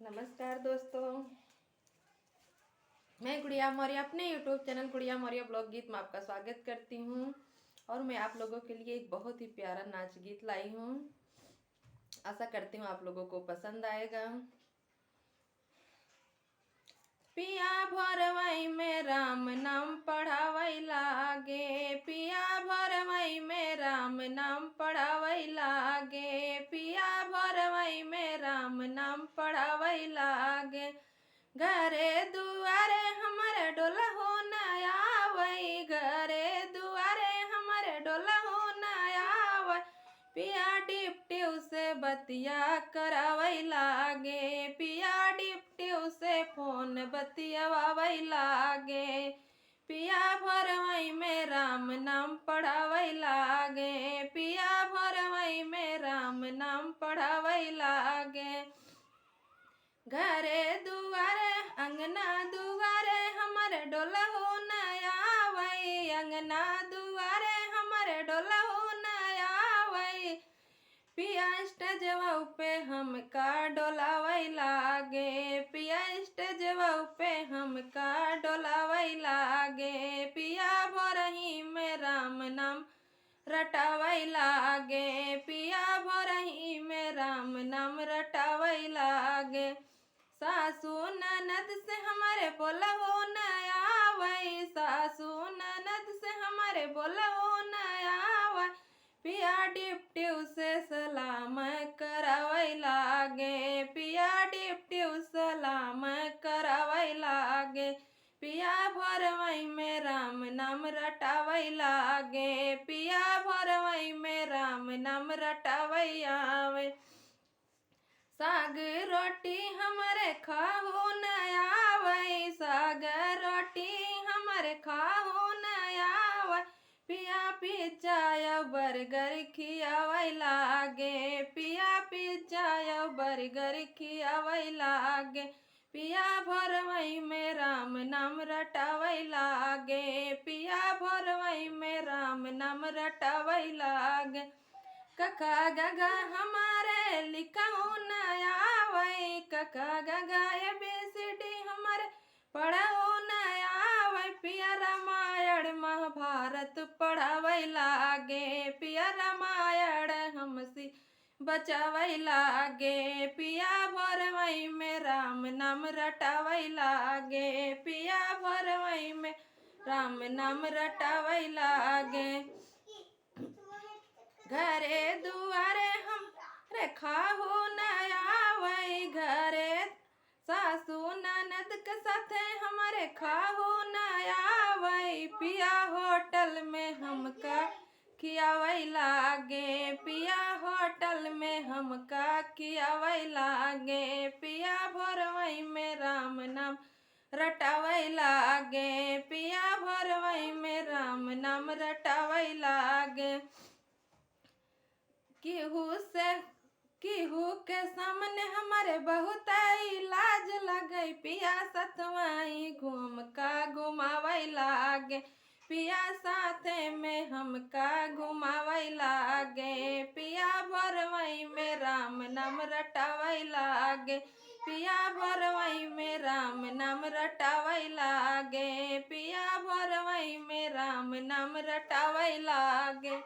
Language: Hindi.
नमस्कार दोस्तों, मैं गुड़िया मौर्य अपने यूट्यूब चैनल गुड़िया मौर्य ब्लॉग गीत में आपका स्वागत करती हूँ। और मैं आप लोगों के लिए एक बहुत ही प्यारा नाच गीत लाई हूँ। आशा करती हूँ आप लोगों को पसंद आएगा। पिया भरवई में राम नाम पढ़ावई लागे, पिया भरवई में राम नाम पढ़ावई लागे, पिया भरवई में राम नाम पढ़ावई लागे। घरे दुआरे हमारे डोला हो नया वही, घरे दुआरे हमारे डोला हो नया वही। पिया डिप्टी से बतिया करावई लागे, पिया डिप्टी से फोन बतियावई लागे। पिया भरवई में राम नाम पढ़ावई लागे, पिया भरवई में राम नाम पढ़ावई लागे। घरे दुआरे अंगना दुआरे हमारे डोला हो नया वही, अंगना दुआरे हमारे डोला हो नया वही। पिया स्टेजवा पे हमका डोलावई लागे, पिया स्टेजवा पे हमका डोलावई लागे। पिया भरही में राम नाम रटावई लागे, पिया भरही में राम नाम रटावई लागे। सासू ननद से हमारे बोला हो नया वही, सासू ननद से हमारे बोला हो नया वही। पिया डिप्टी से सलाम करावई लागे, पिया डिप्टी सलाम करावई लागे। पिया भरवई में राम नाम रटावई लागे, पिया भरवई में राम नाम रटावई आवे। साग रोटी हमारे खाओ नया वही, साग रोटी हमारे खाओ नया वही। पिया पिज्जा या बर्गर खियावई लागे, पिया पिज्जा या बर्गर खियावई लागे। पिया भरवई में राम नाम रटावई लागे, पिया भरवई में राम नाम रटावई लागे। कका गगा हमारे लिखाओ नया वही, कका गगा ABCD हमारे पढ़ाओ नया वही। पिया रामायण महाभारत पढ़ावई लागे, पिया रामायण हमसी बचावई लागे। पिया भरवई में राम नाम रटावई लागे, पिया भरवई में राम नाम रटावई लागे। घरे दुआरे हम रेखा हो नया वही, घरे सासू ननद के साथे हमारे खाहो नया वही। पिया होटल में हमका खियावई लागे, पिया होटल में हमका खियावई लागे। पिया भरवई में राम नाम रटावई लागे, पिया भरवई में राम नाम रटावई लागे। केहू के सामने हमारे बहुत लाज लगे, पिया सतवाई घूम का घुमावई लागे, पिया साथे में हमका घुमावई लागे। पिया भरवई में राम नाम रटावई लागे, पिया भरवई में राम नाम रटावई लागे, पिया भरवई में राम नाम रटावई लागे।